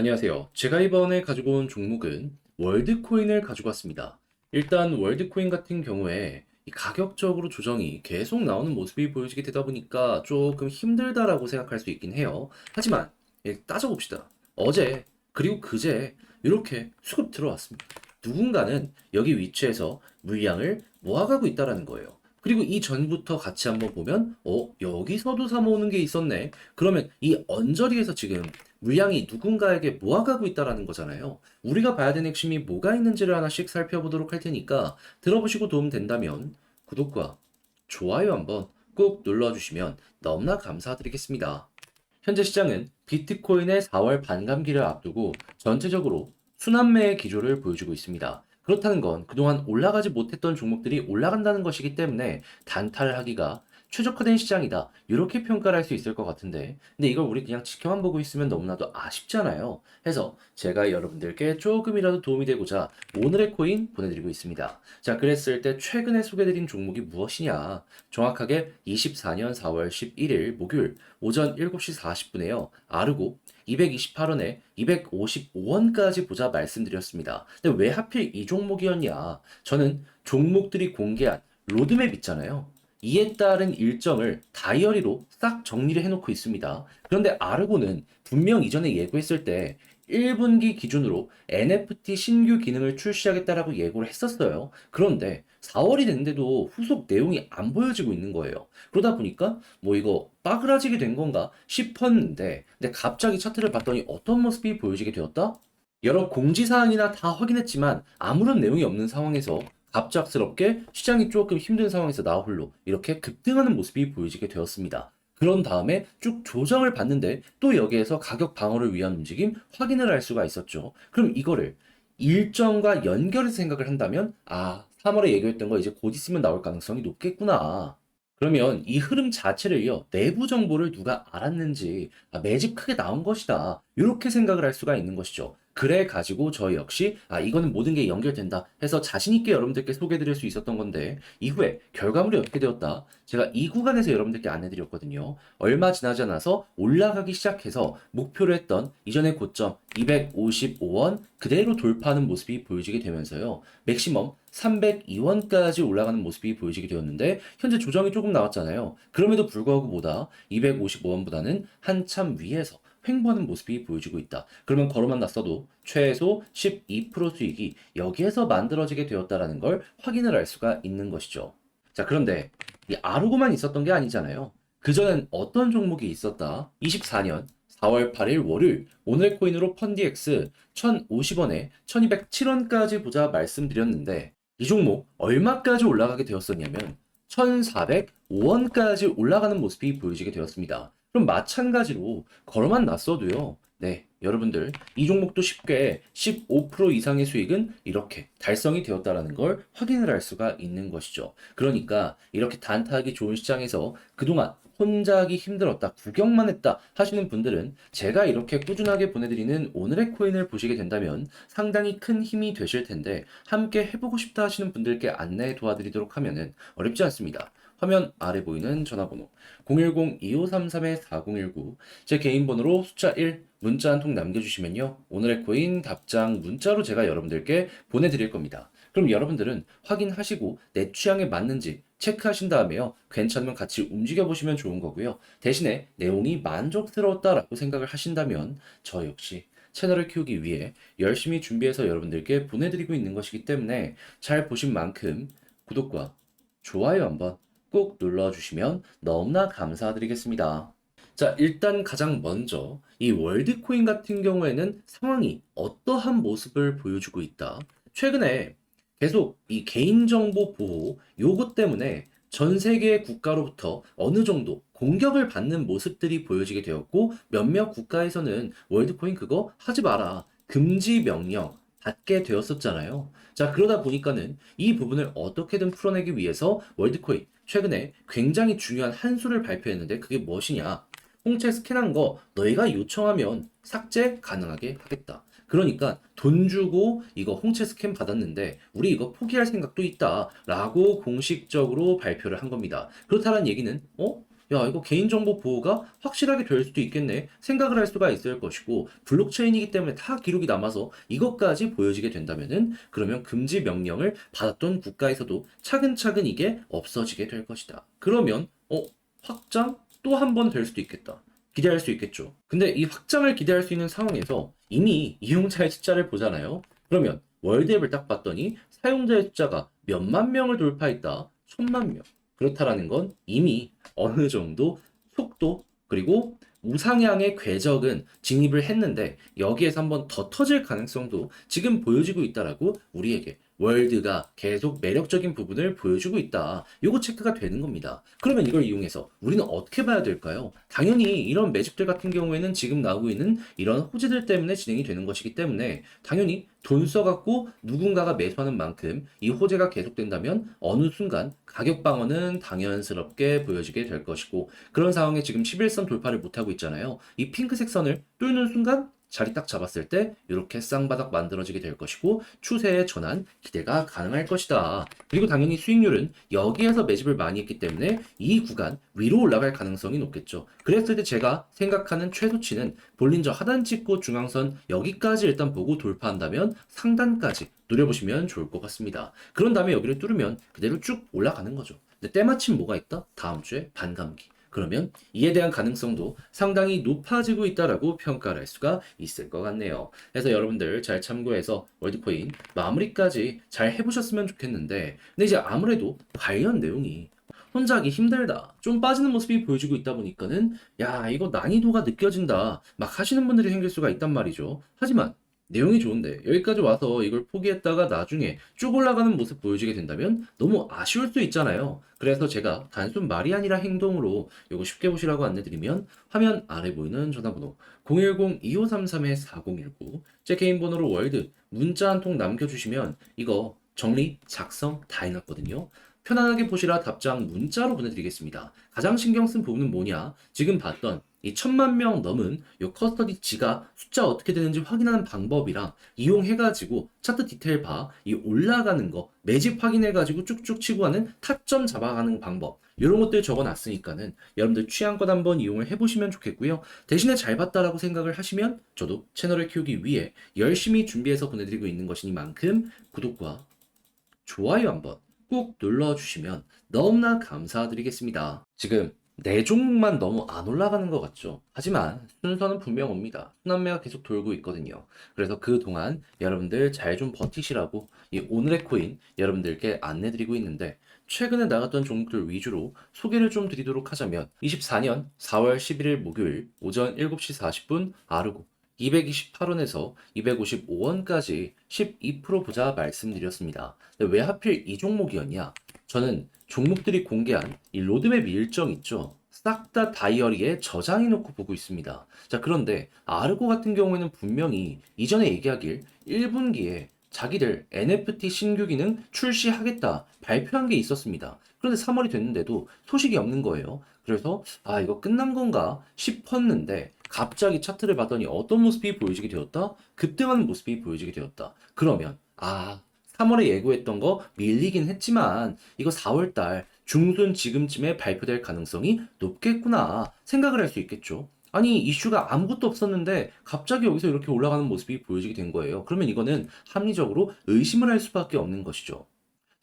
안녕하세요. 제가 이번에 가지고 온 종목은 월드코인을 가지고 왔습니다. 일단 월드코인 같은 경우에 이 가격적으로 조정이 계속 나오는 모습이 보여지게 되다 보니까 조금 힘들다라고 생각할 수 있긴 해요. 하지만 따져봅시다. 어제 그리고 그제 이렇게 수급 들어왔습니다. 누군가는 여기 위치에서 물량을 모아가고 있다라는 거예요. 그리고 이 전부터 같이 한번 보면 여기서도 사 모으는 게 있었네. 그러면 이 언저리에서 지금 물량이 누군가에게 모아가고 있다라는 거잖아요. 우리가 봐야 되는 핵심이 뭐가 있는지를 하나씩 살펴보도록 할 테니까 들어보시고 도움 된다면 구독과 좋아요 한번 꼭 눌러주시면 너무나 감사드리겠습니다. 현재 시장은 비트코인의 4월 반감기를 앞두고 전체적으로 순환매의 기조를 보여주고 있습니다. 그렇다는 건 그동안 올라가지 못했던 종목들이 올라간다는 것이기 때문에 단타하기가 최적화된 시장이다. 이렇게 평가를 할 수 있을 것 같은데, 근데 이걸 우리 그냥 지켜만 보고 있으면 너무나도 아쉽잖아요. 해서 제가 여러분들께 조금이라도 도움이 되고자 오늘의 코인 보내드리고 있습니다. 자, 그랬을 때 최근에 소개드린 종목이 무엇이냐? 정확하게 24년 4월 11일 목요일 오전 7시 40분에요. 아르고 228원에 255원까지 보자 말씀드렸습니다. 근데 왜 하필 이 종목이었냐? 저는 종목들이 공개한 로드맵 있잖아요. 이에 따른 일정을 다이어리로 싹 정리를 해놓고 있습니다. 그런데 아르고는 분명 이전에 예고했을 때 1분기 기준으로 NFT 신규 기능을 출시하겠다라고 예고를 했었어요. 그런데 4월이 됐는데도 후속 내용이 안 보여지고 있는 거예요. 그러다 보니까 뭐 이거 빠그라지게 된 건가 싶었는데, 근데 갑자기 차트를 봤더니 어떤 모습이 보여지게 되었다? 여러 공지사항이나 다 확인했지만 아무런 내용이 없는 상황에서 갑작스럽게 시장이 조금 힘든 상황에서 나 홀로 이렇게 급등하는 모습이 보여지게 되었습니다. 그런 다음에 쭉 조정을 받는데 또 여기에서 가격 방어를 위한 움직임 확인을 할 수가 있었죠. 그럼 이거를 일정과 연결해서 생각을 한다면 3월에 얘기했던 거 이제 곧 있으면 나올 가능성이 높겠구나. 그러면 이 흐름 자체를요, 내부 정보를 누가 알았는지, 매집 크게 나온 것이다. 이렇게 생각을 할 수가 있는 것이죠. 그래 가지고 저 역시 이거는 모든 게 연결된다 해서 자신 있게 여러분들께 소개해 드릴 수 있었던 건데, 이후에 결과물이 어떻게 되었다? 제가 이 구간에서 여러분들께 안내 드렸거든요. 얼마 지나지 않아서 올라가기 시작해서 목표로 했던 이전의 고점 255원 그대로 돌파하는 모습이 보여지게 되면서요. 맥시멈 302원까지 올라가는 모습이 보여지게 되었는데, 현재 조정이 조금 나왔잖아요. 그럼에도 불구하고 255원보다는 한참 위에서 횡보하는 모습이 보여지고 있다. 그러면 걸어만 났어도 최소 12% 수익이 여기에서 만들어지게 되었다라는 걸 확인을 할 수가 있는 것이죠. 자, 그런데 이 아르고만 있었던 게 아니잖아요. 그전엔 어떤 종목이 있었다? 24년 4월 8일 월요일 오늘 코인으로 펀디엑스 1050원에 1207원까지 보자 말씀드렸는데, 이 종목 얼마까지 올라가게 되었었냐면 1405원까지 올라가는 모습이 보여지게 되었습니다. 그럼 마찬가지로 걸어만 놨어도요. 네, 여러분들 이 종목도 쉽게 15% 이상의 수익은 이렇게 달성이 되었다라는 걸 확인을 할 수가 있는 것이죠. 그러니까 이렇게 단타하기 좋은 시장에서 그동안 혼자 하기 힘들었다, 구경만 했다 하시는 분들은 제가 이렇게 꾸준하게 보내드리는 오늘의 코인을 보시게 된다면 상당히 큰 힘이 되실 텐데, 함께 해보고 싶다 하시는 분들께 안내해 도와드리도록 하면은 어렵지 않습니다. 화면 아래 보이는 전화번호 010-2533-4019, 제 개인 번호로 숫자 1 문자 한 통 남겨주시면요, 오늘의 코인 답장 문자로 제가 여러분들께 보내드릴 겁니다. 그럼 여러분들은 확인하시고 내 취향에 맞는지 체크하신 다음에요, 괜찮으면 같이 움직여 보시면 좋은 거고요. 대신에 내용이 만족스러웠다라고 생각을 하신다면 저 역시 채널을 키우기 위해 열심히 준비해서 여러분들께 보내드리고 있는 것이기 때문에 잘 보신 만큼 구독과 좋아요 한번 꼭 눌러주시면 너무나 감사드리겠습니다. 자, 일단 가장 먼저 이 월드코인 같은 경우에는 상황이 어떠한 모습을 보여주고 있다. 최근에 계속 이 개인정보 보호 요것 때문에 전 세계 국가로부터 어느 정도 공격을 받는 모습들이 보여지게 되었고, 몇몇 국가에서는 월드코인 그거 하지 마라, 금지 명령 받게 되었었잖아요. 자, 그러다 보니까는 이 부분을 어떻게든 풀어내기 위해서 월드코인 최근에 굉장히 중요한 한 수를 발표했는데, 그게 무엇이냐? 홍채 스캔한 거 너희가 요청하면 삭제 가능하게 하겠다. 그러니까 돈 주고 이거 홍채 스캔 받았는데 우리 이거 포기할 생각도 있다 라고 공식적으로 발표를 한 겁니다. 그렇다는 얘기는 야, 이거 개인정보 보호가 확실하게 될 수도 있겠네 생각을 할 수가 있을 것이고, 블록체인이기 때문에 다 기록이 남아서 이것까지 보여지게 된다면은, 그러면 금지 명령을 받았던 국가에서도 차근차근 이게 없어지게 될 것이다. 그러면 확장 또 한 번 될 수도 있겠다. 기대할 수 있겠죠. 근데 이 확장을 기대할 수 있는 상황에서 이미 이용자의 숫자를 보잖아요. 그러면 월드앱을 딱 봤더니 사용자의 숫자가 몇만 명을 돌파했다. 1000만 명. 그렇다라는 건 이미 어느 정도 속도 그리고 우상향의 궤적은 진입을 했는데, 여기에서 한번 더 터질 가능성도 지금 보여지고 있다라고 우리에게 월드가 계속 매력적인 부분을 보여주고 있다. 요거 체크가 되는 겁니다. 그러면 이걸 이용해서 우리는 어떻게 봐야 될까요? 당연히 이런 매집들 같은 경우에는 지금 나오고 있는 이런 호재들 때문에 진행이 되는 것이기 때문에, 당연히 돈 써갖고 누군가가 매수하는 만큼 이 호재가 계속된다면 어느 순간 가격 방어는 당연스럽게 보여지게 될 것이고, 그런 상황에 지금 11선 돌파를 못하고 있잖아요. 이 핑크색 선을 뚫는 순간 자리 딱 잡았을 때 이렇게 쌍바닥 만들어지게 될 것이고, 추세의 전환 기대가 가능할 것이다. 그리고 당연히 수익률은 여기에서 매집을 많이 했기 때문에 이 구간 위로 올라갈 가능성이 높겠죠. 그랬을 때 제가 생각하는 최소치는 볼린저 하단 찍고 중앙선 여기까지 일단 보고 돌파한다면 상단까지 노려보시면 좋을 것 같습니다. 그런 다음에 여기를 뚫으면 그대로 쭉 올라가는 거죠. 근데 때마침 뭐가 있다? 다음 주에 반감기. 그러면 이에 대한 가능성도 상당히 높아지고 있다라고 평가를 할 수가 있을 것 같네요. 그래서 여러분들 잘 참고해서 월드코인 마무리까지 잘 해보셨으면 좋겠는데, 근데 이제 아무래도 관련 내용이 혼자 하기 힘들다, 좀 빠지는 모습이 보여지고 있다 보니까는 야, 이거 난이도가 느껴진다 막 하시는 분들이 생길 수가 있단 말이죠. 하지만 내용이 좋은데 여기까지 와서 이걸 포기했다가 나중에 쭉 올라가는 모습 보여지게 된다면 너무 아쉬울 수 있잖아요. 그래서 제가 단순 말이 아니라 행동으로 이거 쉽게 보시라고 안내드리면, 화면 아래 보이는 전화번호 010-2533-4019, 제 개인 번호로 월드 문자 한 통 남겨주시면 이거 정리 작성 다 해놨거든요. 편안하게 보시라 답장 문자로 보내드리겠습니다. 가장 신경 쓴 부분은 뭐냐? 지금 봤던 이 1000만 명 넘은 요 커스터디 지가 숫자 어떻게 되는지 확인하는 방법이랑, 이용해가지고 차트 디테일 봐, 이 올라가는 거 매집 확인해가지고 쭉쭉 치고 가는 타점 잡아가는 방법, 이런 것들 적어놨으니까는 여러분들 취향껏 한번 이용을 해보시면 좋겠고요. 대신에 잘 봤다라고 생각을 하시면 저도 채널을 키우기 위해 열심히 준비해서 보내드리고 있는 것이니만큼 구독과 좋아요 한번 꾹 눌러주시면 너무나 감사드리겠습니다. 지금 네 종목만 너무 안 올라가는 것 같죠? 하지만 순서는 분명 옵니다. 순환매가 계속 돌고 있거든요. 그래서 그동안 여러분들 잘 좀 버티시라고 이 오늘의 코인 여러분들께 안내드리고 있는데, 최근에 나갔던 종목들 위주로 소개를 좀 드리도록 하자면, 24년 4월 11일 목요일 오전 7시 40분 아르고 228원에서 255원까지 12% 보자 말씀드렸습니다. 근데 왜 하필 이 종목이었냐? 저는 종목들이 공개한 이 로드맵 일정 있죠? 싹 다 다이어리에 저장해 놓고 보고 있습니다. 자, 그런데 아르고 같은 경우에는 분명히 이전에 얘기하길 1분기에 자기들 NFT 신규 기능 출시하겠다 발표한 게 있었습니다. 그런데 3월이 됐는데도 소식이 없는 거예요. 그래서 이거 끝난 건가 싶었는데, 갑자기 차트를 봤더니 어떤 모습이 보여지게 되었다? 급등하는 모습이 보여지게 되었다. 그러면 3월에 예고했던 거 밀리긴 했지만 이거 4월달 중순 지금쯤에 발표될 가능성이 높겠구나 생각을 할 수 있겠죠. 아니, 이슈가 아무것도 없었는데 갑자기 여기서 이렇게 올라가는 모습이 보여지게 된 거예요. 그러면 이거는 합리적으로 의심을 할 수밖에 없는 것이죠.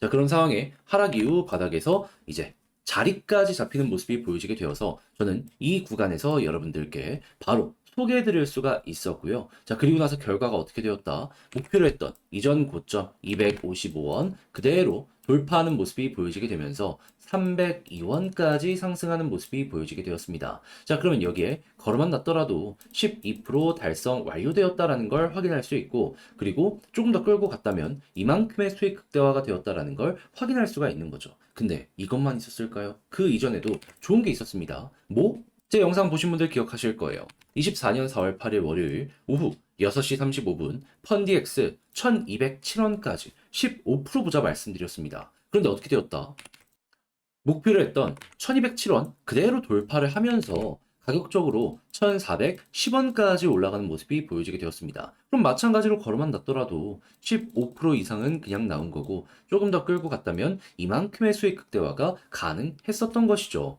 자, 그런 상황에 하락 이후 바닥에서 이제 자리까지 잡히는 모습이 보여지게 되어서 저는 이 구간에서 여러분들께 바로 소개해 드릴 수가 있었고요. 자, 그리고 나서 결과가 어떻게 되었다? 목표로 했던 이전 고점 255원 그대로 돌파하는 모습이 보여지게 되면서 302원까지 상승하는 모습이 보여지게 되었습니다. 자, 그러면 여기에 걸어만 놨더라도 12% 달성 완료되었다라는 걸 확인할 수 있고, 그리고 조금 더 끌고 갔다면 이만큼의 수익 극대화가 되었다라는 걸 확인할 수가 있는 거죠. 근데 이것만 있었을까요? 그 이전에도 좋은 게 있었습니다. 뭐? 제 영상 보신 분들 기억하실 거예요. 24년 4월 8일 월요일 오후 6시 35분 펀디엑스 1207원까지 15% 보자 말씀드렸습니다. 그런데 어떻게 되었다? 목표를 했던 1207원 그대로 돌파를 하면서 가격적으로 1410원까지 올라가는 모습이 보여지게 되었습니다. 그럼 마찬가지로 걸어만 놨더라도 15% 이상은 그냥 나온 거고, 조금 더 끌고 갔다면 이만큼의 수익 극대화가 가능했었던 것이죠.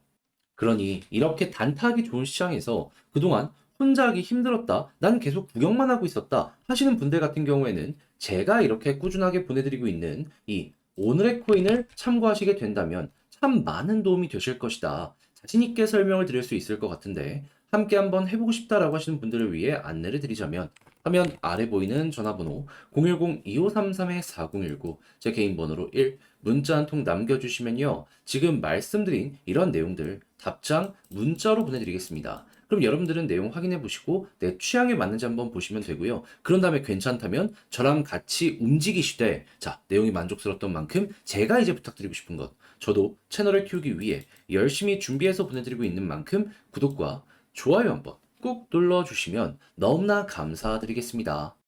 그러니 이렇게 단타하기 좋은 시장에서 그동안 혼자 하기 힘들었다, 난 계속 구경만 하고 있었다 하시는 분들 같은 경우에는 제가 이렇게 꾸준하게 보내드리고 있는 이 오늘의 코인을 참고하시게 된다면 참 많은 도움이 되실 것이다. 자신 있게 설명을 드릴 수 있을 것 같은데 함께 한번 해보고 싶다라고 하시는 분들을 위해 안내를 드리자면 화면 아래 보이는 전화번호 010-2533-4019 제 개인 번호로 1 문자 한 통 남겨주시면요. 지금 말씀드린 이런 내용들 답장 문자로 보내드리겠습니다. 그럼 여러분들은 내용 확인해 보시고 내 취향에 맞는지 한번 보시면 되고요. 그런 다음에 괜찮다면 저랑 같이 움직이시되 자, 내용이 만족스러웠던 만큼 제가 이제 부탁드리고 싶은 것 저도 채널을 키우기 위해 열심히 준비해서 보내드리고 있는 만큼 구독과 좋아요 한번 꾹 눌러주시면 너무나 감사드리겠습니다.